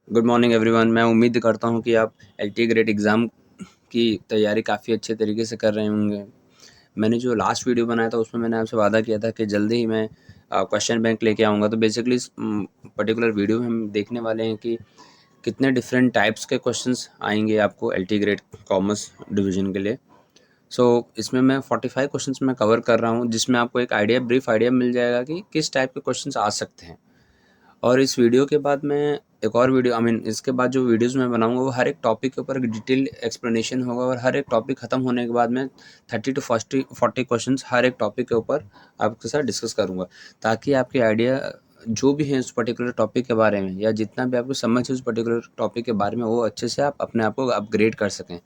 Good morning everyone. मैं उम्मीद करता हूँ कि आप एलटी ग्रेड एग्ज़ाम की तैयारी काफ़ी अच्छे तरीके से कर रहे होंगे। मैंने जो लास्ट वीडियो बनाया था उसमें मैंने आपसे वादा किया था कि जल्दी ही मैं क्वेश्चन बैंक लेके आऊँगा। तो बेसिकली इस पर्टिकुलर वीडियो में हम देखने वाले हैं कि कितने डिफरेंट टाइप्स के क्वेश्चंस आएंगे आपको एलटी ग्रेड कॉमर्स डिवीज़न के लिए। इसमें मैं 45 क्वेश्चंस मैं कवर कर रहा हूँ, जिसमें आपको एक ब्रीफ आइडिया मिल जाएगा कि किस टाइप के क्वेश्चंस आ सकते हैं। और इस वीडियो के बाद मैं एक और वीडियो इसके बाद जो वीडियोस मैं बनाऊंगा वो हर एक टॉपिक के ऊपर डिटेल एक्सप्लेनेशन होगा, और हर एक टॉपिक ख़त्म होने के बाद मैं 30 to 40 क्वेश्चंस हर एक टॉपिक के ऊपर आपके साथ डिस्कस करूंगा, ताकि आपकी आइडिया जो भी है उस पर्टिकुलर टॉपिक के बारे में, या जितना भी आपको समझ है उस पर्टिकुलर टॉपिक के बारे में, वो अच्छे से आप अपने आप को अपग्रेड कर सकें।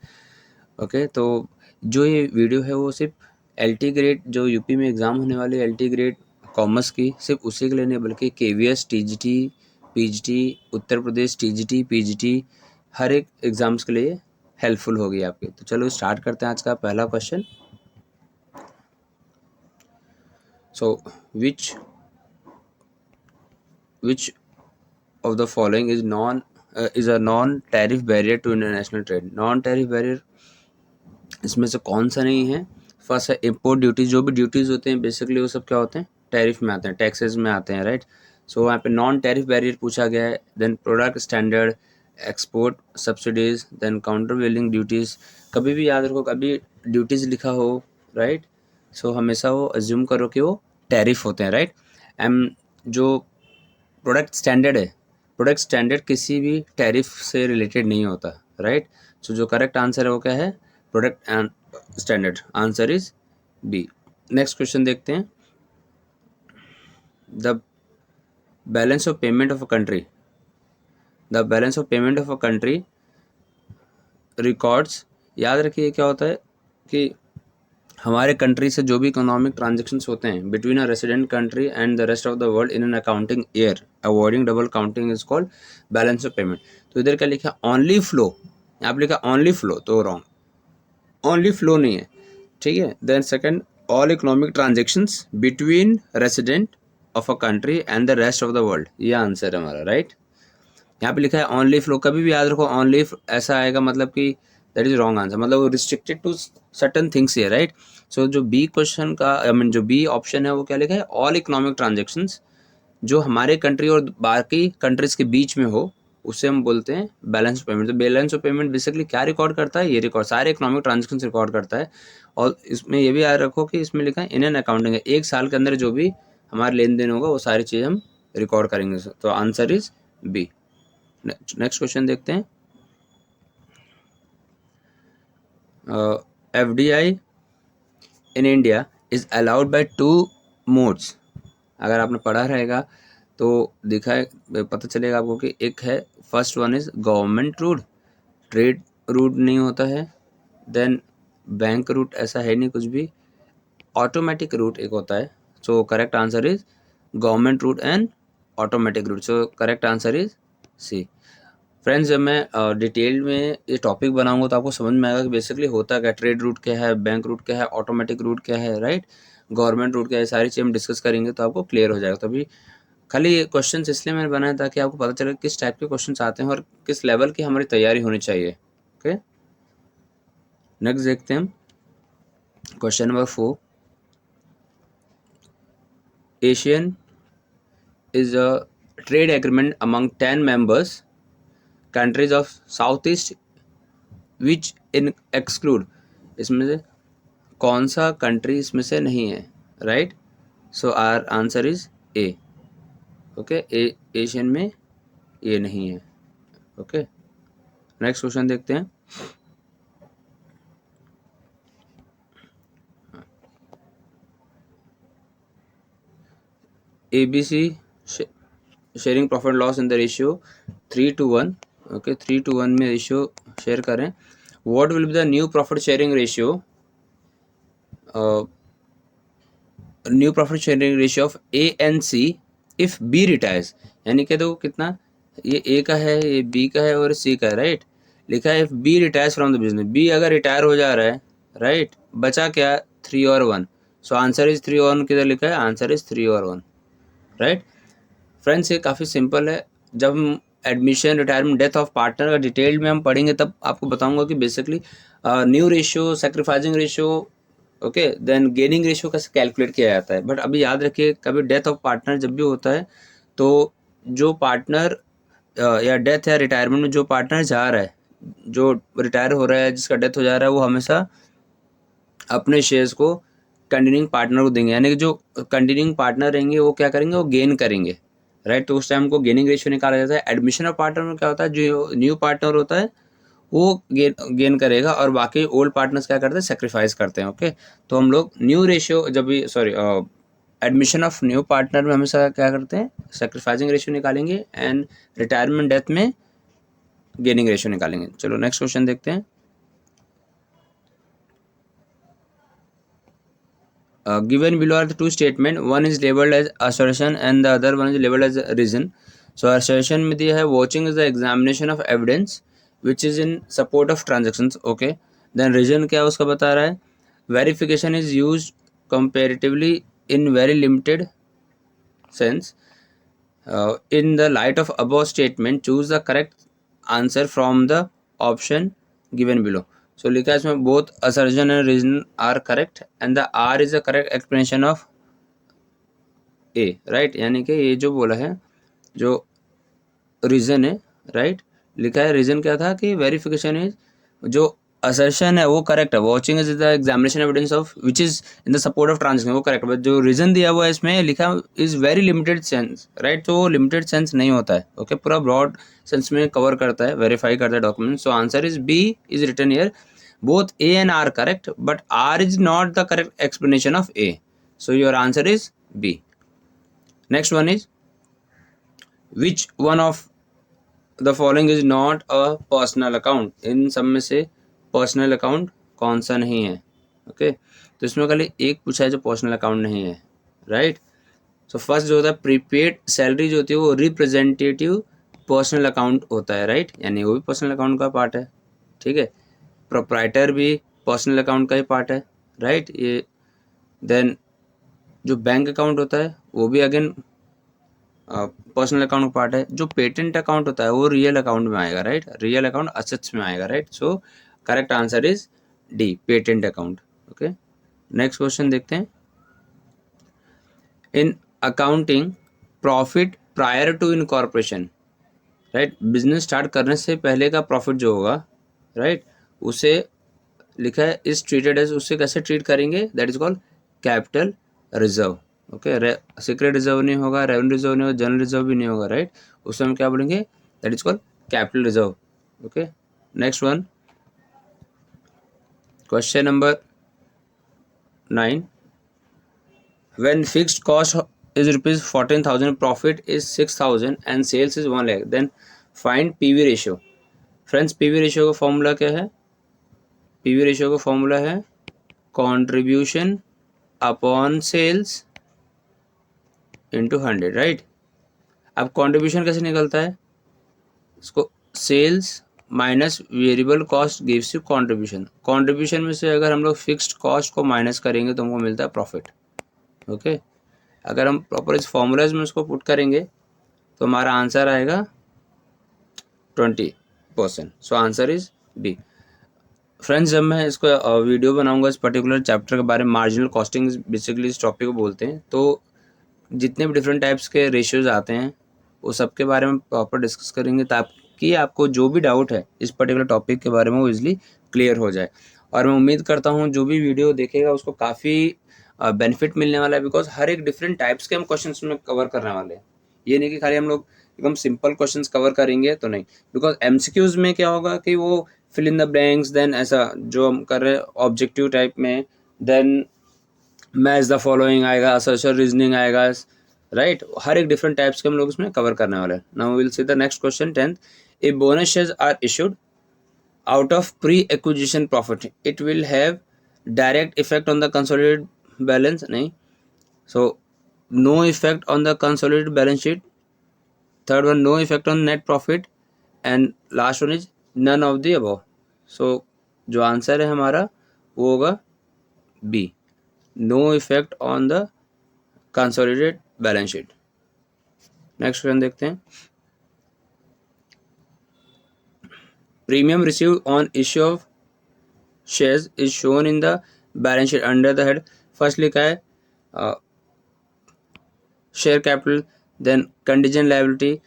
ओके, तो जो ये वीडियो है वो सिर्फ एलटी ग्रेड, जो यूपी में एग्ज़ाम होने वाली एलटी ग्रेड कॉमर्स की, सिर्फ उसी के लिए नहीं, बल्कि KVS, TGT, PGT, Uttar Pradesh TGT, PGT, हर एक एग्ज़ाम्स के लिए हेल्पफुल होगी आपके। तो चलो स्टार्ट करते हैं आज का पहला question. So which which of the following is a non tariff barrier to international trade. Non tariff barrier इसमें से कौन सा नहीं है? फर्स्ट है इम्पोर्ट ड्यूटीज। जो भी ड्यूटीज़ होते हैं बेसिकली वो सब क्या होते हैं? टैरिफ में आते हैं, टैक्सेस में आते हैं, राइट। सो यहाँ पे नॉन टैरिफ बैरियर पूछा गया है। Then product standard, export subsidies, then countervailing duties. कभी भी याद रखो, कभी ड्यूटीज़ लिखा हो, राइट, सो हमेशा वो अज्यूम करो कि वो टैरिफ होते हैं, राइट। एम जो प्रोडक्ट स्टैंडर्ड है, प्रोडक्ट स्टैंडर्ड किसी भी टैरिफ से रिलेटेड नहीं होता, राइट। सो जो करेक्ट आंसर है वो क्या है? Product and standard. Answer is B. Next question देखते हैं। The balance of payment of a country, the balance of payment of a country records. याद रखिए क्या होता है कि हमारे कंट्री से जो भी इकोनॉमिक ट्रांजेक्शन्स होते हैं between a resident country and the rest of the world in an accounting year, avoiding double counting, is called balance of payment. तो इधर क्या लिखा? Only flow. यहाँ पे लिखा ओनली फ्लो, तो रॉन्ग, ओनली फ्लो नहीं है, ठीक है। Then second, all economic transactions between resident of a country and the rest of the world, ये आंसर है हमारा, राइट। यहाँ पे लिखा है ओनली फ्लो, कभी भी याद रखो ओनली ऐसा आएगा मतलब कि दैट इज रॉन्ग आंसर, मतलब वो रिस्ट्रिक्टेड टू सर्टन थिंग्स है, राइट। सो जो बी क्वेश्चन का जो बी ऑप्शन है वो क्या लिखा है? ऑल इकोनॉमिक ट्रांजेक्शन्स, जो हमारे कंट्री और बाकी कंट्रीज के बीच में हो, उसे हम बोलते हैं बैलेंस ऑफ पेमेंट। तो बैलेंस ऑफ पेमेंट बेसिकली क्या रिकॉर्ड करता है? ये रिकॉर्ड सारे इकोनॉमिक ट्रांजेक्शन रिकॉर्ड करता है। और इसमें ये भी याद रखो कि इसमें लिखा है इन एन अकाउंटिंग है, एक साल के अंदर जो भी हमारे लेन देन होगा वो सारी चीज़ें हम रिकॉर्ड करेंगे। तो answer is B. Next question देखते हैं। FDI in India is allowed by 2 modes. अगर आपने पढ़ा रहेगा तो दिखा है, पता चलेगा आपको कि एक है, first one is government root, trade route नहीं होता है। देन बैंक रूट ऐसा है नहीं कुछ भी। ऑटोमेटिक रूट एक होता है। So correct answer is government route and automatic route. So correct answer is C. Friends, जब मैं डिटेल में ये टॉपिक बनाऊंगा तो आपको समझ में आएगा कि बेसिकली होता क्या, ट्रेड रूट क्या है, बैंक रूट क्या है, ऑटोमेटिक रूट क्या है, राइट, गवर्नमेंट रूट क्या है, सारी चीज़ हम डिस्कस करेंगे तो आपको क्लियर हो जाएगा। तभी खाली ये क्वेश्चंस इसलिए मैंने बनाया ताकि आपको पता चले किस टाइप के क्वेश्चंस आते हैं और किस लेवल की हमारी तैयारी होनी चाहिए। ओके, नेक्स्ट देखते हैं हम question number 4। ASEAN is a trade agreement among 10 members countries of south east which in exclude. इसमें से कौन सा कंट्री इसमें से नहीं है, right. So our answer is A. Okay, ASEAN में ये नहीं है। ओके, नेक्स्ट क्वेश्चन देखते हैं। ABC sharing profit loss in the ratio 3:1। Okay, 3:1 में रेशियो शेयर करें। What will be the new profit sharing ratio, new profit sharing ratio of ANC if B retires. यानी कि देखो कितना, ये ए का है, ये बी का है और सी का है, राइट। लिखा है if B retires from the business, B अगर रिटायर हो जा रहा है, राइट, बचा क्या? 3 और 1। सो आंसर इज 3 और 1। किधर लिखा है? आंसर इज 3 और 1, राइट। फ्रेंड्स, ये काफ़ी सिंपल है। जब हम admission, retirement, death of partner का डिटेल में हम पढ़ेंगे तब आपको बताऊंगा कि basically new ratio, sacrificing ratio, okay, then gaining ratio कैसे कैलकुलेट किया जाता है। बट अभी याद रखिए, कभी डेथ ऑफ पार्टनर जब भी होता है तो जो पार्टनर या डेथ या रिटायरमेंट में जो पार्टनर जा रहा है, जो रिटायर हो रहा है, जिसका डेथ हो जा रहा है, वो हमेशा अपने शेयर्स को कंटिन्यूइंग पार्टनर को देंगे, यानी कि जो कंटिन्यूइंग पार्टनर रहेंगे वो क्या करेंगे, वो गेन करेंगे, राइट। तो उस टाइम को गेनिंग रेशियो निकाला जाता है। एडमिशन ऑफ पार्टनर में क्या होता है, जो न्यू पार्टनर होता है वो गेन करेगा और बाकी ओल्ड पार्टनर्स क्या करते हैं, सेक्रीफाइस करते हैं, ओके। तो हम लोग न्यू रेशियो जब भी एडमिशन ऑफ न्यू पार्टनर में हमेशा क्या करते हैं, सेक्रीफाइसिंग रेशियो निकालेंगे, एंड रिटायरमेंट डेथ में गेनिंग रेशियो निकालेंगे। चलो नेक्स्ट क्वेश्चन देखते हैं। Given below are the two statement, one is labeled as assertion and the other one is labeled as reason. So assertion में दिया है watching is the examination of evidence which is in support of transactions, okay. Then reason क्या उसका बता रहा है, verification is used comparatively in very limited sense. In the light of above statement, choose the correct answer from the option given below. So लिखा है इसमें both assertion and reason are correct and the R is the correct explanation of A, right। यानी कि ये जो बोला है, जो रीजन है, राइट। लिखा है रीजन क्या था कि वेरिफिकेशन इज, जो असर्शन है वो करेक्ट है, watching is the examination evidence of which is in the support of transaction, वो करेक्ट है। जो रीजन दिया हुआ है इसमें लिखा is very limited sense, right. तो वो लिमिटेड सेंस नहीं होता है, ओके, पूरा ब्रॉड सेंस में कवर करता है, वेरीफाई करता है document. So answer is B is written here, both A and R correct, but R is not the correct explanation of A. So your answer is B. Next one is, which one of the following is not a personal account? इन सब में से personal account कौन सा नहीं है, okay. तो इसमें खाली एक पूछा है जो पर्सनल अकाउंट नहीं है, राइट। सो फर्स्ट जो होता है प्रीपेड सैलरी जो होती है वो रिप्रेजेंटेटिव पर्सनल अकाउंट होता है, राइट, यानी वो भी पर्सनल अकाउंट का पार्ट है, ठीक है। प्रोप्राइटर भी पर्सनल अकाउंट का ही पार्ट है, राइट। ये देन जो बैंक अकाउंट होता है वो भी अगेन पर्सनल अकाउंट का पार्ट है। जो पेटेंट अकाउंट होता है वो रियल अकाउंट में आएगा, राइट, रियल अकाउंट असेट्स में आएगा, right. So correct answer is D, patent account, okay. Next question देखते हैं। In accounting profit prior to incorporation, right, business start करने से पहले का प्रॉफिट जो होगा, राइट, उसे लिखा है इज ट्रीटेड एज, उससे कैसे ट्रीट करेंगे, that is called capital reserve, okay. Secret reserve नहीं होगा, रेवेन्यू रिजर्व नहीं होगा, जनरल रिजर्व भी नहीं होगा, राइट। उसमें हम क्या बोलेंगे, that is called capital reserve, okay. Next one, question number 9, when fixed cost is rupees 14,000, profit is 6,000 and sales is 1 lakh, then find PV ratio। Friends PV ratio का formula क्या है, PV रेशियो का formula है contribution upon sales into 100, right. अब contribution कैसे निकलता है, इसको sales minus variable cost gives you contribution. Contribution में से अगर हम लोग फिक्स्ड कॉस्ट को माइनस करेंगे तो हमको मिलता है प्रॉफिट, ओके। अगर हम प्रॉपर इस फॉर्मूलाज में उसको पुट करेंगे तो हमारा आंसर आएगा 20%। So answer is B. Friends, जब मैं इसको वीडियो बनाऊंगा इस पर्टिकुलर चैप्टर के बारे में, मार्जिनल कॉस्टिंग बेसिकली इस टॉपिक को बोलते हैं, तो जितने भी डिफरेंट टाइप्स के रेशियोज आते हैं वो सब के बारे में प्रॉपर डिस्कस करेंगे ताकि आपको जो भी डाउट है इस पर्टिकुलर टॉपिक के बारे में वो इजीली क्लियर हो जाए। और मैं उम्मीद करता हूँ जो भी वीडियो देखेगा उसको काफ़ी बेनिफिट मिलने वाला है, बिकॉज हर एक डिफरेंट टाइप्स के हम क्वेश्चंस में कवर करने वाले हैं। ये नहीं कि खाली हम लोग एकदम सिंपल क्वेश्चंस कवर करेंगे तो नहीं, बिकॉज एमसीक्यूज में क्या होगा कि वो fill in the blanks, then ऐसा जो हम कर रहे हैं ऑब्जेक्टिव टाइप में, देन मैच द फॉलोइंग आएगा, असर्शन रीजनिंग आएगा, राइट। हर एक डिफरेंट टाइप्स के हम लोग इसमें कवर करने वाले हैं। Now will see the next question 10th, a bonus shares are issued out of pre-acquisition profit, it will have direct effect on the consolidated balance, nahi, so no effect on the consolidated balance sheet. Third one, no effect on net profit, and last one is none of the above. So जो answer है हमारा वो होगा B, no effect on the consolidated balance sheet. Next question देखते हैं। Premium received on issue of shares is shown in the balance sheet under the head. First लिखा है share capital, then contingent liability,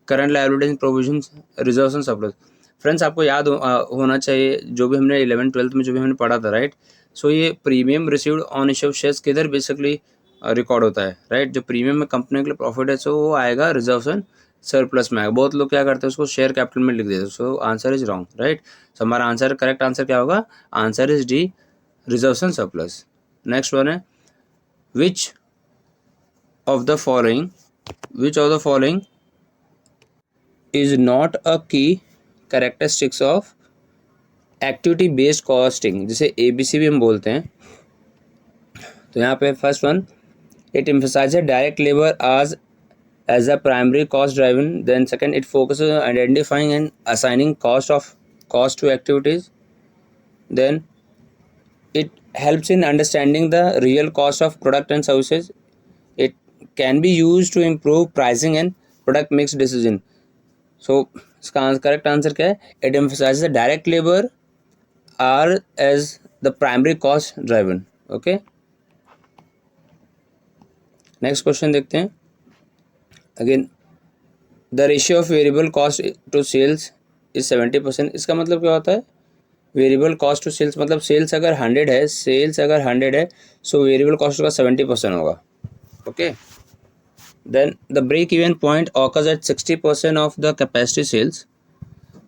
current liabilities, provisions, reserves and surplus. Friends आपको याद होना चाहिए जो भी हमने 11th-12th में जो भी हमने पढ़ा था, राइट। सो ये premium received on issue of shares किधर बेसिकली रिकॉर्ड होता है, राइट। जो प्रीमियम में कंपनी के लिए प्रॉफिट है सो वो आएगा रिजर्व्स एंड सरप्लस में आएगा। बहुत लोग क्या करते हैं उसको शेयर कैपिटल में लिख देते हैं, so answer is wrong, right. So हमारा आंसर, करेक्ट आंसर क्या होगा, answer is D, reserves and surplus. Next one है which of the following is not a key characteristics of activity based costing, जिसे ABC भी हम बोलते हैं। तो यहाँ पे first one, it emphasizes direct labor as a primary cost driven, then second it focuses on identifying and assigning cost to activities, then it helps in understanding the real cost of product and services, it can be used to improve pricing and product mix decision। सो इसका correct answer क्या है, it emphasizes the direct labour are as the primary cost driven. Okay, next question देखते हैं। Again the ratio of variable cost to sales is 70%। इसका मतलब क्या होता है, वेरिएबल कॉस्ट टू सेल्स मतलब सेल्स अगर 100 है सो वेरिएबल कॉस्ट का 70% होगा। Okay, then the break even point occurs at 60% of the capacity sales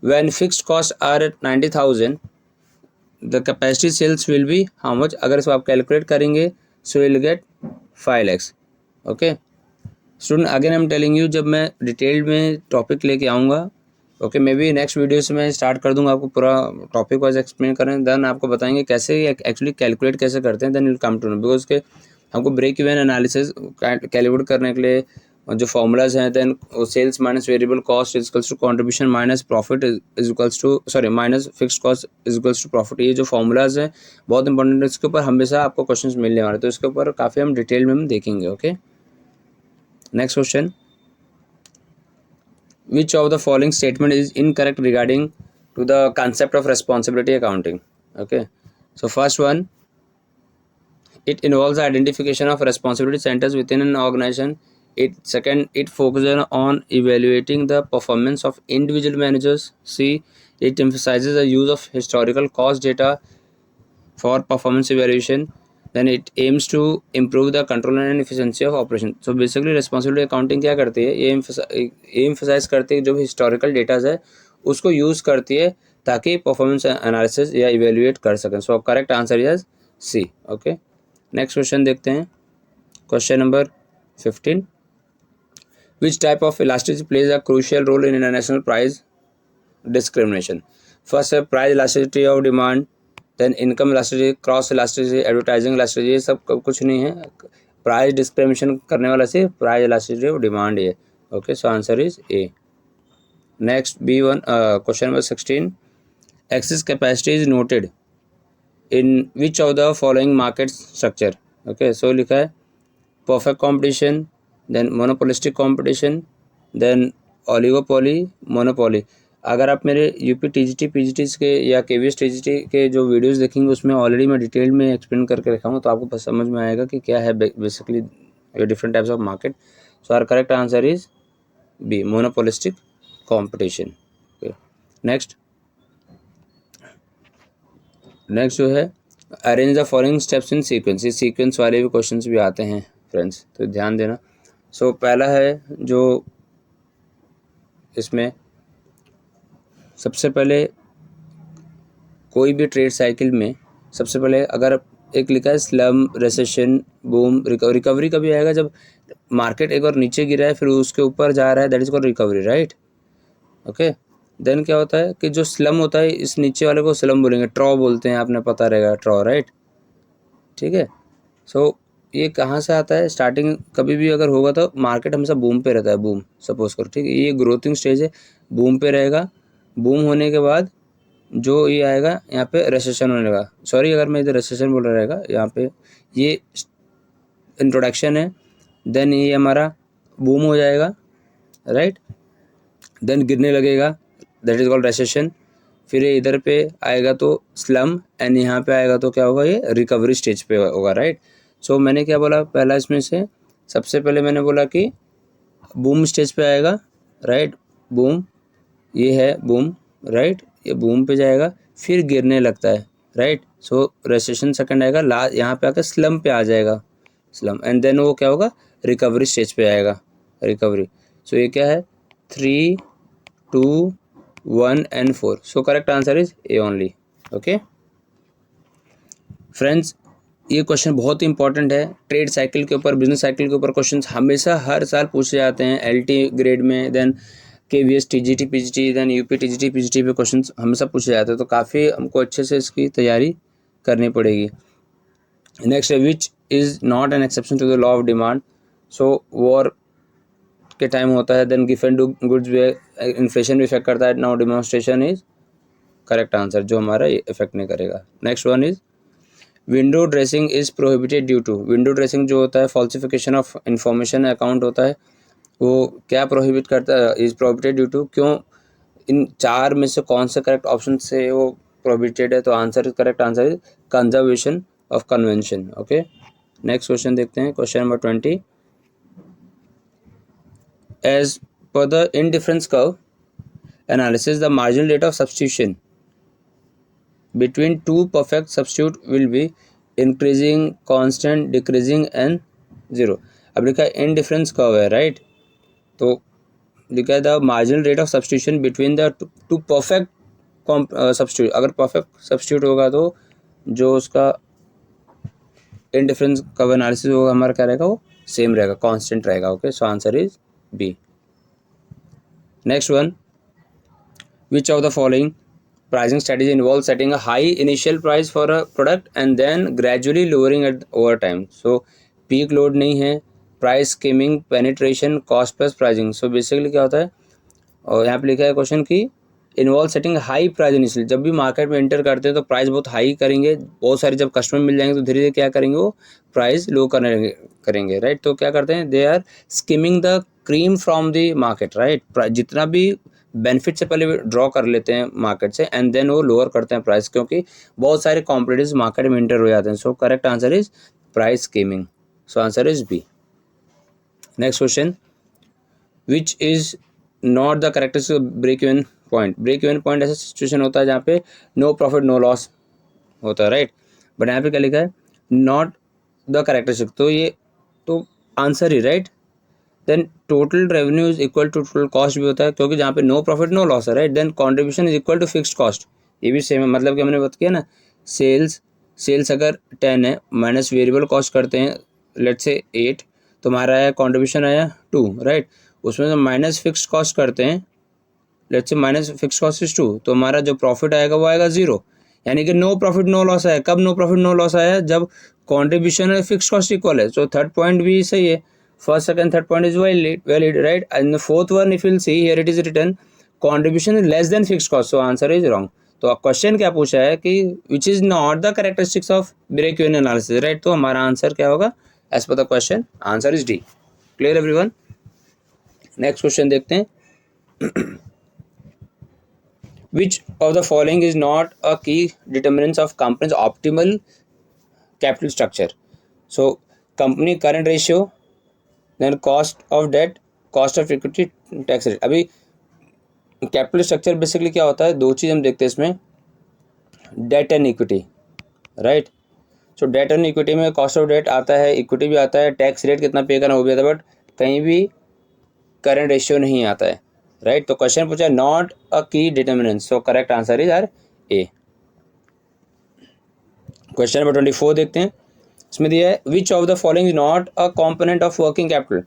when fixed costs are at 90,000, the capacity sales will be how much। अगर इसको आप calculate करेंगे so you'll get 5 lakhs। Okay student, again I am telling you, जब मैं detail में topic लेके आऊँगा, okay maybe next video से मैं स्टार्ट कर दूंगा आपको पूरा टॉपिक वाइज एक्सप्लेन करें, देन आपको बताएंगे कैसे एक्चुअली कैलकुलेट कैसे करते हैं, then will come to know. Because के हमको ब्रेक इवन एनालिसिस कैलकुलेट करने के लिए जो फॉर्मूलाज हैं, then sales minus variable cost is equals to contribution minus profit is equals to minus fixed cost is equals to profit, ये जो formulas हैं बहुत इंपॉर्टेंट है। इसके ऊपर हमेशा आपको क्वेश्चंस मिलने वाले, तो इसके ऊपर काफ़ी हम डिटेल में हम देखेंगे। Okay, next question, which of the following statement is incorrect regarding to the concept of responsibility accounting? Okay, so first one, it involves the identification of responsibility centers within an organization. It focuses on evaluating the performance of individual managers. C, it emphasizes the use of historical cost data for performance evaluation, then it aims to improve the control and efficiency of operation। so basically responsibility accounting क्या करती है, ये emphasize करती है जो भी historical data है उसको यूज़ करती है ताकि परफॉर्मेंस एनालिसिस या इवेल्युएट कर सकें। So correct answer is C. Okay, next question देखते हैं, question number 15, which type of elasticity plays a crucial role in international price discrimination. First है price elasticity of demand, then income elasticity, cross elasticity, advertising elasticity, ये सब कुछ नहीं है। Price discrimination करने वाला सिर्फ प्राइस इलास्टिसिटी ऑफ डिमांड है। Okay, so answer is A. Next B1 question number 16, excess capacity is noted in which of the following market structure. Okay, so लिखा है perfect competition, then monopolistic competition, then oligopoly, monopoly. अगर आप मेरे UP TGT PGT के या KVS TGT के जो videos देखेंगे उसमें ऑलरेडी मैं डिटेल में एक्सप्लेन करके रखा हूँ, तो आपको बस समझ में आएगा कि क्या है basically different types of market. So our correct answer is B, monopolistic competition. Next जो है arrange the following steps in sequence. ये सीक्वेंस वाले भी क्वेश्चंस भी आते हैं फ्रेंड्स, तो ध्यान देना। सो पहला है जो इसमें सबसे पहले कोई भी ट्रेड साइकिल में सबसे पहले अगर एक लिखा है स्लम, रिसेशन, बूम, रिकवरी कभी आएगा जब मार्केट एक बार नीचे गिरा है फिर उसके ऊपर जा रहा है, that is called recovery, right. Okay, then क्या होता है कि जो स्लम होता है इस नीचे वाले को स्लम बोलेंगे, ट्रॉ बोलते हैं, आपने पता रहेगा ट्रॉ, राइट। ठीक है, सो ये कहाँ से आता है, स्टार्टिंग कभी भी अगर होगा तो मार्केट हमेशा बूम पे रहता है, बूम सपोज करो, ठीक है, ये ग्रोथिंग स्टेज है, बूम पे रहेगा, बूम होने के बाद जो ये आएगा यहाँ पे रेसेशन होने लगा, सॉरी अगर मैं इधर रेसेशन बोल रहा रहेगा, यहाँ पे ये इंट्रोडक्शन है, देन ये हमारा बूम हो जाएगा, राइट, देन गिरने लगेगा, दैट इज कॉल्ड रेसेशन, फिर ये इधर पे आएगा तो स्लम, एंड यहाँ पे आएगा तो क्या होगा, ये रिकवरी स्टेज पे होगा, राइट। सो मैंने क्या बोला पहला इसमें से, सबसे पहले मैंने बोला कि बूम स्टेज पे आएगा, राइट, बूम, ये है बूम, राइट, ये बूम पे जाएगा, फिर गिरने लगता है, राइट। सो रेसेशन सेकंड आएगा, यहाँ पे आकर स्लम पे आ जाएगा, स्लम, एंड देन वो क्या होगा, रिकवरी स्टेज पे आएगा, रिकवरी। सो ये क्या है, 3, 2, 1 and 4। So correct answer is A only. Okay friends, ये क्वेश्चन बहुत ही इंपॉर्टेंट है। ट्रेड साइकिल के ऊपर, बिजनेस साइकिल के ऊपर क्वेश्चंस हमेशा हर साल पूछे जाते हैं, एलटी ग्रेड में, then KVS TGT PGT, then UP TGT PGT पे क्वेश्चंस हमेशा पूछे जाते हैं, तो काफ़ी हमको अच्छे से इसकी तैयारी करनी पड़ेगी। नेक्स्ट है which is not an exception to the law of demand. So war के टाइम होता है, देन गिफ एंड गुड्स भी इन्फ्लेशन भी इफेक्ट करता है। Now demonstration is correct answer, जो हमारा इफेक्ट नहीं करेगा। Next one is window dressing is prohibited due to. Window dressing जो होता है फॉल्सिफिकेशन ऑफ इंफॉर्मेशन अकाउंट होता है, वो क्या प्रोहिबिट करता है, इज प्रोहिबिटेड ड्यू टू, क्यों, इन चार में से कौन सा करेक्ट ऑप्शन से वो प्रोहिबिटेड है, तो answer correct answer is conservation of convention. Okay next question देखते हैं, question number 20। As per the indifference curve analysis, the marginal rate of substitution between two perfect substitute will be increasing, constant, decreasing and zero। अब लिखा है indifference curve है, right, तो लिखा है the marginal rate of substitution between the two perfect substitute. अगर perfect substitute होगा तो जो उसका इंडिफरेंस कर्व एनालिसिस होगा हमारा क्या रहेगा, वो सेम रहेगा, कांस्टेंट रहेगा। Okay so answer is B. Next one, which of the following pricing strategy involves setting a high initial price for a product and then gradually lowering it over time। so peak load नहीं है, price skimming, penetration, cost plus pricing। so basically क्या होता है, और यहाँ पे लिखा है क्वेश्चन की involve setting high price initial. जब भी मार्केट में एंटर करते हैं तो प्राइस बहुत हाई करेंगे, बहुत सारे जब कस्टमर मिल जाएंगे तो धीरे धीरे क्या करेंगे, वो प्राइस लो करेंगे, राइट। तो क्या करते हैं, they are skimming the cream from the market, right. जितना भी बेनिफिट से पहले ड्रॉ कर लेते हैं मार्केट से, एंड देन वो लोअर करते हैं प्राइस, क्योंकि बहुत सारे कॉम्पिटिटर्स मार्केट में एंटर हो जाते हैं। So correct answer is price skimming. So answer is B. Next question, which is not the characteristic break even point. Break even point ऐसा सिचुएशन होता है जहाँ पे नो प्रॉफिट नो लॉस होता है, राइट, बट यहाँ पे क्या लिखा है, नॉट द करेक्टरिस्टिक, तो ये तो आंसर ही, right. Then total revenue is equal to total cost भी होता है, क्योंकि जहाँ पे नो प्रॉफिट नो लॉस है, right. Then contribution is equal to fixed cost, ये भी सेम है, मतलब कि हमने बात किया ना, सेल्स अगर 10 है माइनस वेरिएबल कॉस्ट करते हैं लेट्स से 8, तो हमारा आया कॉन्ट्रीब्यूशन आया 2, राइट। उसमें से माइनस फिक्स्ड कॉस्ट करते हैं let's say minus fixed cost is 2, तो हमारा जो प्रॉफिट आएगा वो आएगा 0, यानी कि नो प्रॉफिट नो लॉस आया। कब नो प्रॉफिट नो लॉस आया, जब कॉन्ट्रीब्यूशन और फिक्स्ड कॉस्ट इक्वल है। सो थर्ड पॉइंट भी सही है, first, second, third point is valid, right? And the fourth one, if you'll see here, it is written contribution is less than fixed cost, so answer is wrong। तो question क्या पूछा है कि which is not the characteristics of break even analysis, right? तो हमारा answer क्या होगा as per the question, answer is D। clear everyone? next question देखते हैं। which of the following is not a key determinants of company's optimal capital structure। so company current ratio, then cost of debt, cost of equity, tax rate. अभी capital structure basically क्या होता है, दो चीज़ हम देखते हैं इसमें, debt and equity, right. So debt and equity में कॉस्ट ऑफ डेट आता है, इक्विटी भी आता है, टैक्स रेट कितना पे करना वो भी आता है, बट कहीं भी करंट रेशियो नहीं आता है, राइट। तो क्वेश्चन पूछा है not a key determinant, so correct answer is our A. Question number 24 देखते हैं, इसमें दिया है which of the following is not a component of working capital,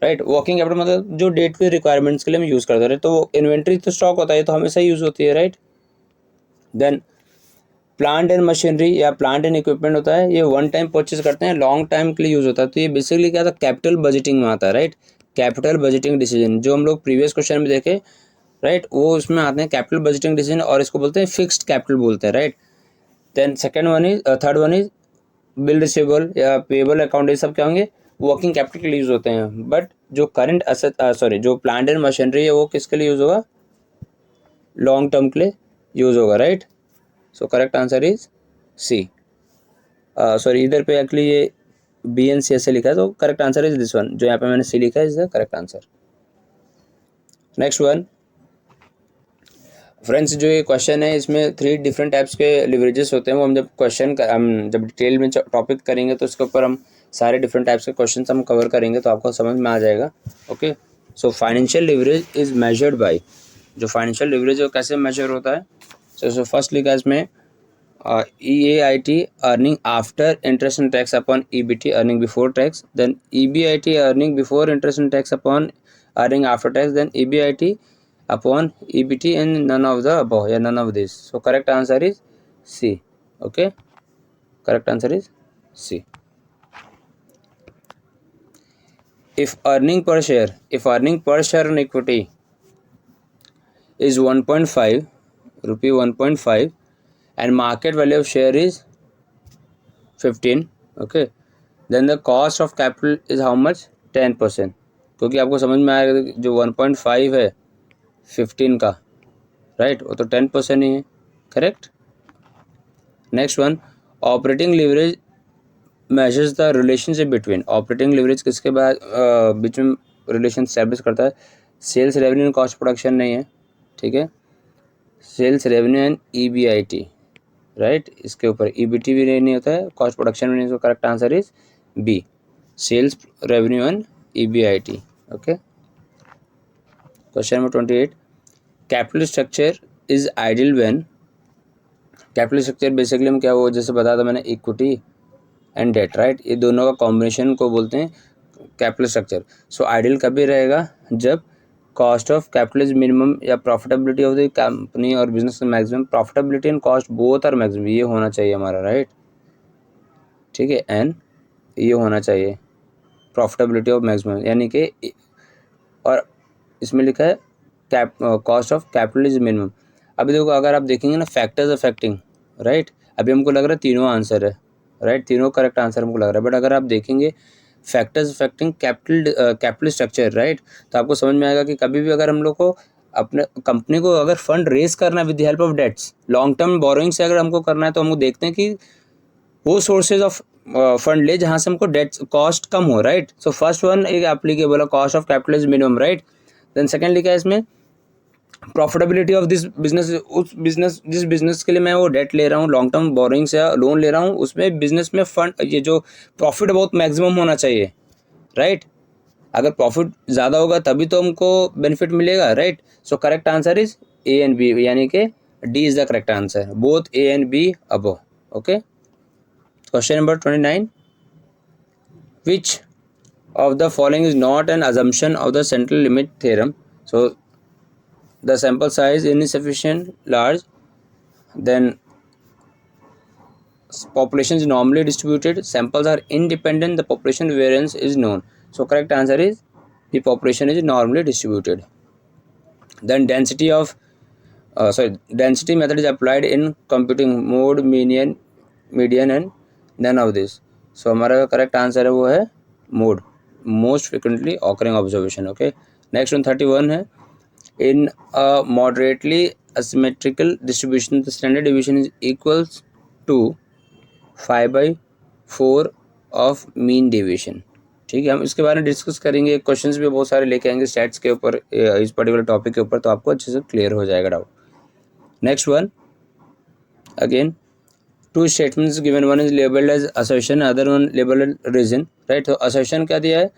right. Working capital मतलब जो डेट पे रिक्वायरमेंट्स के लिए हम यूज़ करते हैं, तो इन्वेंट्री तो स्टॉक होता है, तो हमेशा यूज़ होती है, right. Then plant and machinery या प्लांट एंड इक्विपमेंट होता है, ये वन टाइम परचेज करते हैं, लॉन्ग टाइम के लिए यूज़ होता है, तो ये बेसिकली क्या था, कैपिटल बजटिंग में आता है, राइट। कैपिटल बजटिंग डिसीजन जो हम लोग प्रीवियस क्वेश्चन में देखे, राइट, वो उसमें आते हैं कैपिटल बजटिंग डिसीजन, और इसको बोलते हैं फिक्स्ड कैपिटल बोलते हैं, right. Then third one is bill receivable या पेबल अकाउंट, ये सब क्या होंगे, वर्किंग कैपिटल के लिए यूज़ होते हैं। बट जो करंट एसेट जो प्लांट एंड मशीनरी है वो किसके लिए यूज़ होगा, लॉन्ग टर्म के लिए यूज़ होगा, right. So correct answer is C. Sorry, इधर पे एक्चुअली ये बी एन सी ऐसे लिखा है, तो correct answer is this one, जो यहाँ पे मैंने सी लिखा है is the correct answer. Next one friends, जो ये क्वेश्चन है इसमें 3 डिफरेंट टाइप्स के लिवरेजेस होते हैं। वो हम जब डिटेल में टॉपिक करेंगे तो इसके ऊपर हम सारे डिफरेंट टाइप्स के क्वेश्चन हम कवर करेंगे, तो आपको समझ में आ जाएगा। Okay, so financial leverage is measured by, जो फाइनेंशियल लिवरेज है वो कैसे मेजर होता है। सो फर्स्ट लिखा है इसमें EAIT earning after interest and tax upon EBT earning before tax, then EBIT earning before interest and tax upon earning after tax, then EBIT upon EBT and none of the above, या none of this. So correct answer is C. Okay, correct answer is C. If earning per share on equity is 1.5 rupee 1.5 and market value of share is 15, okay, then the cost of capital is how much? 10%. क्योंकि आपको समझ में आएगा जो 1.5 है 15 का, right, वो तो 10% ही है, correct. Next one, operating leverage measures the relationship between, operating leverage किसके बाद बीच में रिलेशन स्टैब्लिश करता है, sales revenue and cost production नहीं है, ठीक है, sales revenue and EBIT, right, इसके ऊपर EBT भी नहीं होता है, कॉस्ट प्रोडक्शन भी नहीं, तो correct answer is B, sales revenue and EBIT। Okay, question number 28, capital structure is ideal when, capital structure basically हम क्या, वो जैसे बताया था मैंने, इक्विटी एंड डेट, राइट, ये दोनों का कॉम्बिनेशन को बोलते हैं कैपिटल स्ट्रक्चर। सो आइडियल कभी रहेगा जब cost of capital is minimum या प्रॉफिटेबिलिटी ऑफ द कंपनी और business maximum, profitability and cost both are maximum, ये होना चाहिए हमारा, राइट, ठीक है, एंड ये होना चाहिए प्रॉफिटेबिलिटी ऑफ मैक्सिमम, यानी कि, और इसमें लिखा है cost of capital is minimum. अभी देखो, अगर आप देखेंगे ना फैक्टर्स अफेक्टिंग, राइट, अभी हमको लग रहा है तीनों आंसर है, राइट, तीनों करेक्ट आंसर हमको लग रहा है, बट अगर आप देखेंगे factors affecting capital structure, right, तो आपको समझ में आएगा कि कभी भी अगर हम लोग को अपने कंपनी को अगर फंड रेज करना है with the help of debts, long term borrowing से अगर हमको करना है, तो हमको देखते हैं कि वो सोर्सेज ऑफ फंड ले जहाँ से हमको डेट कॉस्ट कम हो, राइट। सो फर्स्ट वन एक एप्लीकेबल है, cost of capital is minimum, right. Then second लिखा है इसमें प्रॉफिटेबिलिटी ऑफ दिस बिजनेस, जिस बिजनेस के लिए मैं वो डेट ले रहा हूँ, लॉन्ग टर्म बोरोइंग से लोन ले रहा हूँ, उसमें बिजनेस में फंड, ये जो प्रॉफिट बहुत मैक्सिमम होना चाहिए, राइट, अगर प्रॉफिट ज़्यादा होगा तभी तो हमको बेनिफिट मिलेगा, right. So correct answer is A and B, यानी कि D is the correct answer, both A and B above. Okay, question number 29, which of the following is not an assumption of the central limit theorem? So the sample size insufficient large, then population is normally distributed, samples are independent, the population variance is known. So correct answer is the population is normally distributed. Then density of density method is applied in computing mode, median and none of this. So हमारा correct answer है वो है mode, most frequently occurring observation. Okay, next one 31 है, in a moderately asymmetrical distribution the standard deviation is equals to 5/4 of mean deviation. ठीक है, हम इसके बारे में डिस्कस करेंगे, क्वेश्चंस भी बहुत सारे लेके आएंगे स्टैट्स के ऊपर, इस पर्टिकुलर टॉपिक के ऊपर, तो आपको अच्छे से क्लियर हो जाएगा doubt. Next one, again two statements given, one is labelled as assertion, other one labelled reason, right. तो असर्शन क्या दिया है,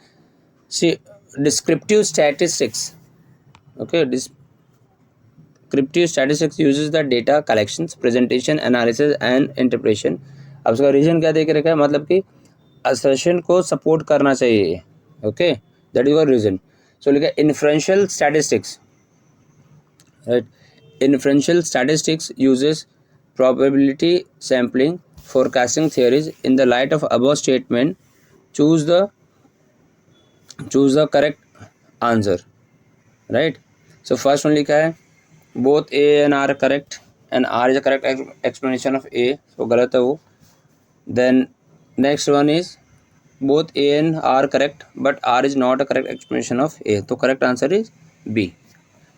C descriptive statistics, okay, descriptive statistics uses the data collections, presentation, analysis and interpretation. अब उसका reason क्या दे के रखा है, मतलब कि असर्शन को सपोर्ट करना चाहिए, okay, that is your reason. So लिखा inferential statistics, right, inferential statistics uses probability sampling forecasting theories. In the light of above statement, choose the correct answer, right. So first one लिखा है both A and R are correct and R is a correct explanation of A, so गलत है वो। then next one is both A and R correct but R is not a correct explanation of A, तो correct answer is B।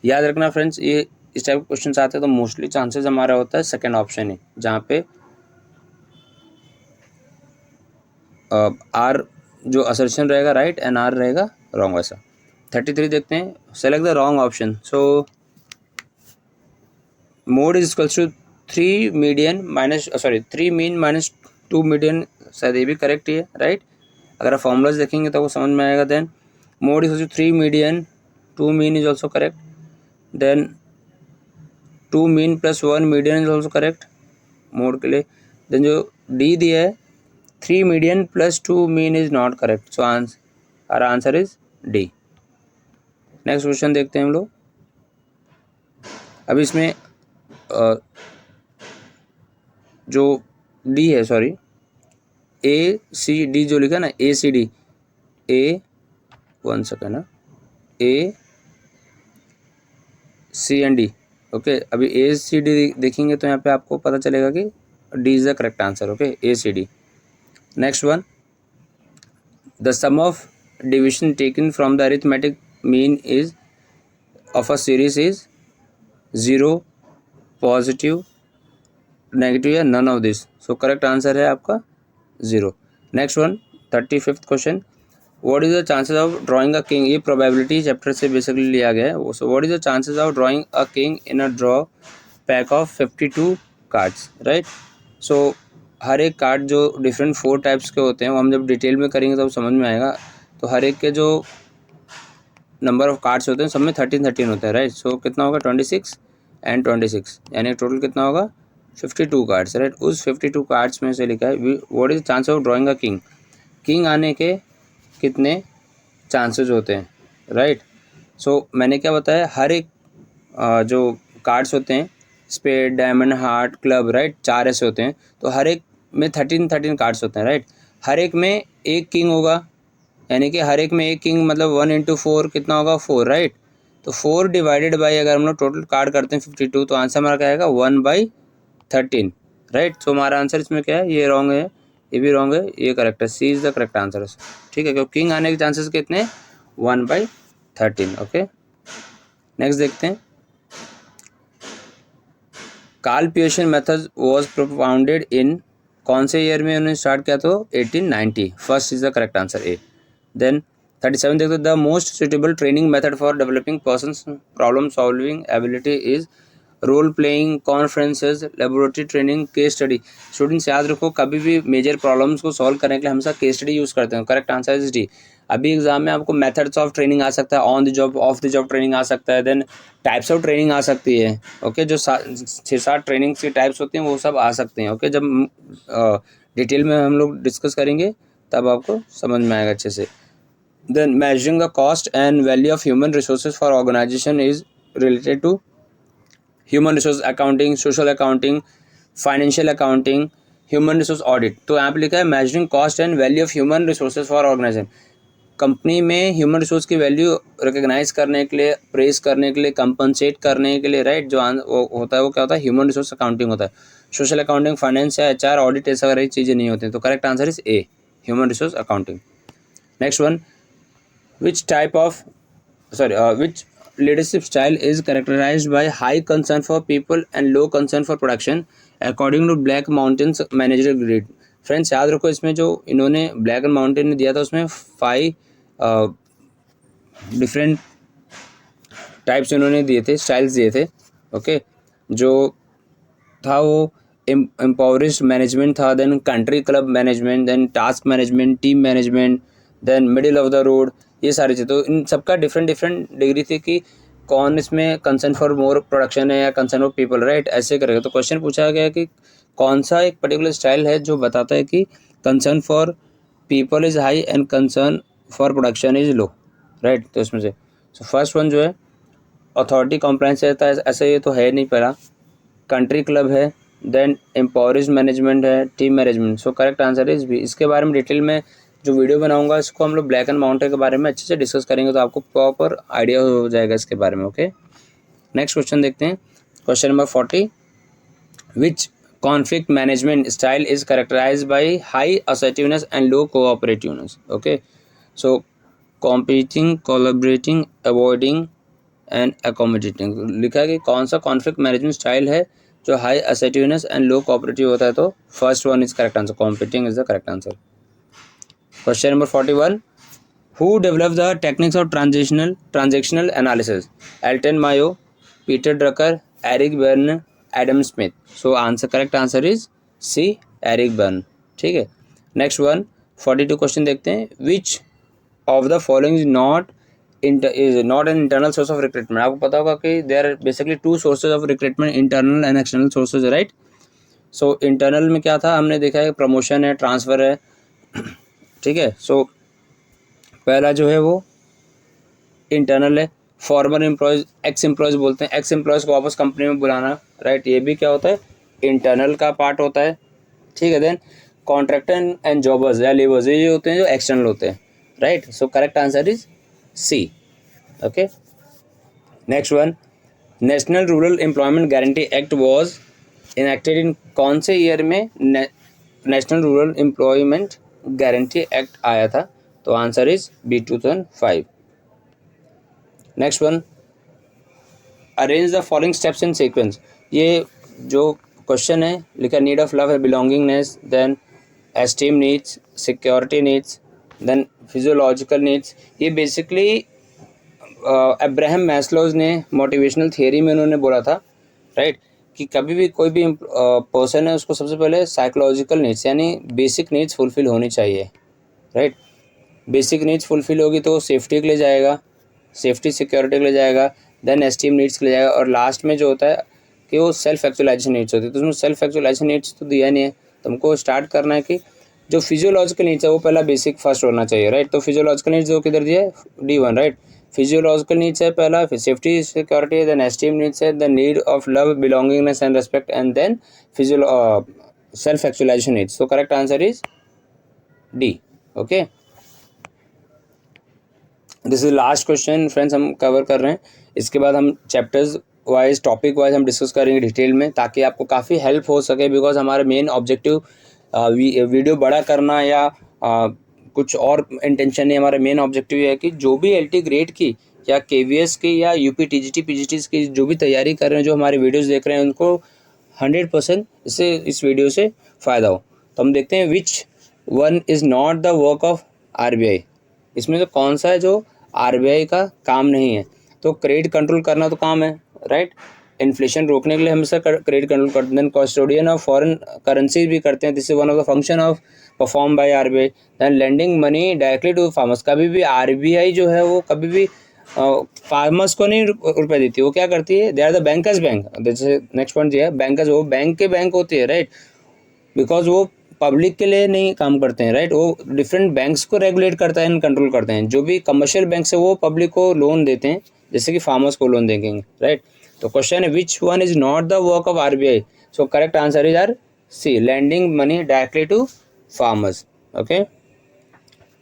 याद रखना friends, ये इस type के question आते हैं तो मोस्टली चांसेस हमारा होता है सेकेंड ऑप्शन ही, जहाँ पे आर जो असर्शन रहेगा राइट एंड आर रहेगा रॉन्ग। वैसा 33 देखते हैं, select the wrong option. So mode is equals to 3 median minus 3 mean minus 2 median, शायद ये भी करेक्ट ही है राइट। अगर आप फॉर्मूलाज देखेंगे तो वो समझ में आएगा। Then mode is 3 median 2 mean is also correct, then 2 mean plus 1 median is also correct mode के लिए। देन जो डी दिया है 3 median plus 2 mean is not correct, so our answer is D. Next question देखते हैं हम लोग। अब इसमें जो डी है, सॉरी ए सी डी जो लिखा ना, ए सी डी, ए 1 सेकेंड ना, ए सी एंड डी, ओके। अभी ए सी डी देखेंगे तो यहाँ पे आपको पता चलेगा कि D is the correct answer, okay, A C D. Next one, the sum of deviation taken from the arithmetic mean is of a series is 0, positive, negative या none of this. So correct answer है आपका 0। Next one 35th question, what is the chances of drawing a king. ये probability chapter से basically लिया गया है। So what is the chances of drawing a king in a draw pack of 52 cards, right. So हर एक card जो different 4 types के होते हैं, वो हम जब डिटेल में करेंगे तो समझ में आएगा। तो हर एक के जो नंबर ऑफ कार्ड्स होते हैं सब में 13 होता है, राइट। सो कितना होगा 26 एंड 26, यानी टोटल कितना होगा 52 कार्ड्स, राइट। उस 52 कार्ड्स में से लिखा है what is chance of drawing a king, king आने के कितने चांसेस होते हैं, राइट। सो मैंने क्या बताया, हर एक जो कार्ड्स होते हैं, spade, diamond, heart, club, right, 4 ऐसे होते हैं। तो हर एक में 13 कार्ड्स होते हैं, राइट। हर एक में एक किंग होगा, यानी कि हर एक में एक किंग, मतलब 1 इंटू 4 कितना होगा 4, राइट। तो 4 डिवाइडेड बाई, अगर हम लोग टोटल कार्ड करते हैं 52, तो आंसर हमारा क्या आएगा 1/13, राइट। सो हमारा आंसर इसमें क्या है, ये रॉन्ग है, ये भी रॉन्ग है, ये करेक्ट है, सी इज द करेक्ट आंसर, ठीक है। क्योंकि किंग आने के चांसेस कितने 1/13, ओके। नेक्स्ट देखते हैं, Karl Pearson method was propounded in, कौन से ईयर में उन्होंने स्टार्ट किया, तो 1890, first is the correct answer, A. Then 37 देखते हैं, the most suitable training method for developing persons problem solving ability is role playing, conferences, laboratory training, case study. Students याद रखो, कभी भी मेजर प्रॉब्लम्स को सॉल्व करने के लिए हमेशा केस स्टडी यूज़ करते हैं, करेक्ट आंसर इज डी। अभी एग्जाम में आपको मेथड्स ऑफ ट्रेनिंग आ सकता है, on the job, off the job training आ सकता है, देन टाइप्स ऑफ ट्रेनिंग आ सकती है, ओके। जो 6-7 ट्रेनिंग की टाइप्स होती हैं वो सब आ सकते हैं, ओके। जब डिटेल में हम लोग डिस्कस करेंगे तब आपको समझ में आएगा अच्छे से। Then measuring the cost and value of human resources for organisation is related to human resource accounting, social accounting, financial accounting, human resource audit. तो यहाँ पे लिखा है measuring cost and value of human resources for organisation. Company में human resource की value recognise करने के लिए, प्रेस करने के लिए, कंपनसेट करने के लिए, राइट, जो वो होता है वो क्या होता है, ह्यूमन रिसोर्स अकाउंटिंग होता है। सोशल अकाउंटिंग, फाइनेंस या HR, ऑडिट, ऐसा सारी चीज़ें नहीं होती हैं। तो correct answer is A, human resource accounting. Next one, which type of which leadership style is characterized by high concern for people and low concern for production according to Black Mountain's managerial grid। Friends याद रखो, इसमें जो इन्होंने black mountain ने दिया था उसमें 5 different types इन्होंने दिए थे, स्टाइल्स दिए थे, ओके। जो था वो एम्पावरिस्ट मैनेजमेंट था, then country club management, then task management, team management, then middle of the road, ये सारी चीज़। तो इन सबका डिफरेंट डिग्री थी कि कौन इसमें कंसर्न फॉर मोर प्रोडक्शन है या कंसर्न फॉर पीपल, राइट, ऐसे करेगा। तो क्वेश्चन पूछा गया कि कौन सा एक पर्टिकुलर स्टाइल है जो बताता है कि concern for people is high and concern for production is low, right. तो इसमें से फर्स्ट वन जो है अथॉरिटी कॉम्प्लाइंस रहता है, ऐसे ये तो है नहीं पहला, कंट्री क्लब है, देन एम्पावरिस्ट मैनेजमेंट है, team management. So correct answer is B. इसके बारे में डिटेल में जो वीडियो बनाऊंगा इसको हम लोग ब्लैक एंड माउंटेन के बारे में अच्छे से डिस्कस करेंगे, तो आपको प्रॉपर आइडिया हो जाएगा इसके बारे में, ओके। नेक्स्ट क्वेश्चन देखते हैं, question number 40, which conflict management style is characterise by high assertiveness and low cooperativeness, okay. So competing, collaborating, avoiding and accommodating. लिखा है कि कौन सा कॉन्फ्लिक्ट मैनेजमेंट स्टाइल है जो high assertiveness and low cooperative होता है, तो first one is correct answer, competing is the correct answer. Question number 41, who develop the techniques of transactional analysis? Elton Mayo, Peter Drucker, Eric Berne, Adam Smith. So answer, correct answer is C, Eric Berne. ठीक है, next one 42 question देखते हैं। Which of the following is not an internal source of recruitment? आपको पता होगा कि there are basically two sources of recruitment, internal and external sources, right. So internal में क्या था, हमने देखा है प्रमोशन है, ट्रांसफ़र है, ठीक है। सो पहला जो है वो इंटरनल है, फॉर्मर एम्प्लॉयज़, एक्स एम्प्लॉयज़ बोलते हैं, एक्स एम्प्लॉयज़ को वापस कंपनी में बुलाना, राइट, ये भी क्या होता है, इंटरनल का पार्ट होता है, ठीक है। देन कॉन्ट्रैक्टर एंड जॉबर्स या लेबर्स, ये होते हैं जो एक्सटर्नल होते हैं, right. So correct answer is C, okay. Next one, national rural employment guarantee act was enacted in कौन से ईयर में national rural employment guarantee act आया था? तो answer is B, 2005। Next one, arrange the following steps in sequence. ये जो question है, लिखा नीड ऑफ लव है, belongingness, then esteem needs, security needs, then physiological needs. ये बेसिकली अब्राहम मैस्लोज ने मोटिवेशनल थियरी में उन्होंने बोला था, राइट, कि कभी भी कोई भी पर्सन है उसको सबसे पहले साइकोलॉजिकल नीड्स यानी बेसिक नीड्स फुलफिल होनी चाहिए, राइट। बेसिक नीड्स फुलफिल होगी तो सेफ्टी के लिए जाएगा, सेफ्टी सिक्योरिटी के लिए जाएगा, देन एस्टीम नीड्स के लिए जाएगा, और लास्ट में जो होता है कि वो सेल्फ एक्चुअलाइजेशन नीड्स होती है। तो उसमें सेल्फ एक्चुअलाइजेशन नीड्स तो दिया नहीं है, तो हमको स्टार्ट करना है कि जो फिजियोलॉजिकल नीड्स है वो पहला बेसिक फर्स्ट होना चाहिए, राइट। तो फिजियोलॉजिकल नीड्स जो किधर दिया है, D1, राइट। फिजियोलॉजिकल नीड्स है पहला, फिर safety security, then esteem needs है, then need of love, belongingness and respect, and then self actualization needs. तो correct answer is D, okay. This is last question friends हम cover कर रहे हैं। इसके बाद हम चैप्टर्स वाइज, टॉपिक वाइज हम डिस्कस करेंगे डिटेल में, ताकि आपको काफ़ी हेल्प हो सके, बिकॉज हमारा मेन ऑब्जेक्टिव वीडियो बड़ा करना या कुछ और इंटेंशन नहीं। हमारा मेन ऑब्जेक्टिव ये है कि जो भी LT ग्रेड की या KVS की या UP TGT PGT की जो भी तैयारी कर रहे हैं, जो हमारे वीडियोस देख रहे हैं, उनको 100% इस वीडियो से फ़ायदा हो। तो हम देखते हैं which one is not the work of RBI। इसमें तो कौन सा है जो RBI का काम नहीं है? तो क्रेडिट कंट्रोल करना तो काम है, राइट। इन्फ्लेशन रोकने के लिए हमेशा क्रेडिट कंट्रोल करते हैं। कस्टोडियन ऑफ फॉरेन करेंसी भी करते हैं, this is one of the function of perform by RBI। Then lending money directly to farmers, कभी भी RBI जो है वो कभी भी फार्मर्स को नहीं रुपए देती, वो क्या करती है, they are the bankers bank. जैसे नेक्स्ट पॉइंट दिया है, बैंकर्स, वो बैंक के बैंक होती है, राइट, बिकॉज वो पब्लिक के लिए नहीं काम करते हैं, राइट। वो डिफरेंट बैंक्स को रेगुलेट करता है एंड कंट्रोल करते हैं। जो भी कमर्शियल बैंक है वो पब्लिक को लोन देते हैं, जैसे कि फार्मर्स को लोन देंगे, राइट। तो क्वेश्चन है which one is not the work of RBI? So correct answer is R C, lending money directly to farmers, okay.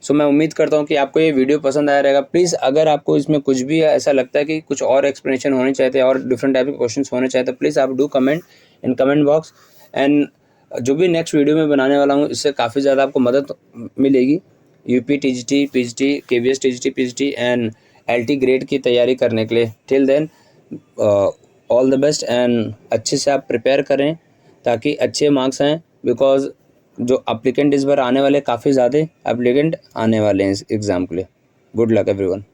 So मैं उम्मीद करता हूँ कि आपको ये वीडियो पसंद आया रहेगा। प्लीज़ अगर आपको इसमें कुछ भी ऐसा लगता है कि कुछ और एक्सप्लेनेशन होने चाहते हैं और डिफरेंट टाइप के क्वेश्चन होने चाहते हैं, प्लीज़ आप do comment in comment box. And जो भी नेक्स्ट वीडियो में बनाने वाला हूँ, इससे काफ़ी ज़्यादा आपको मदद मिलेगी UP TGT PGT KVS TGT PGT and LT grade की तैयारी करने के लिए। Till then all the best, and अच्छे से आप प्रिपेयर करें ताकि अच्छे मार्क्स आएँ, बिकॉज जो एप्लीकेंट इस बार आने वाले, काफ़ी ज़्यादा एप्लीकेंट आने वाले हैं इस एग्ज़ाम के लिए। Good luck everyone.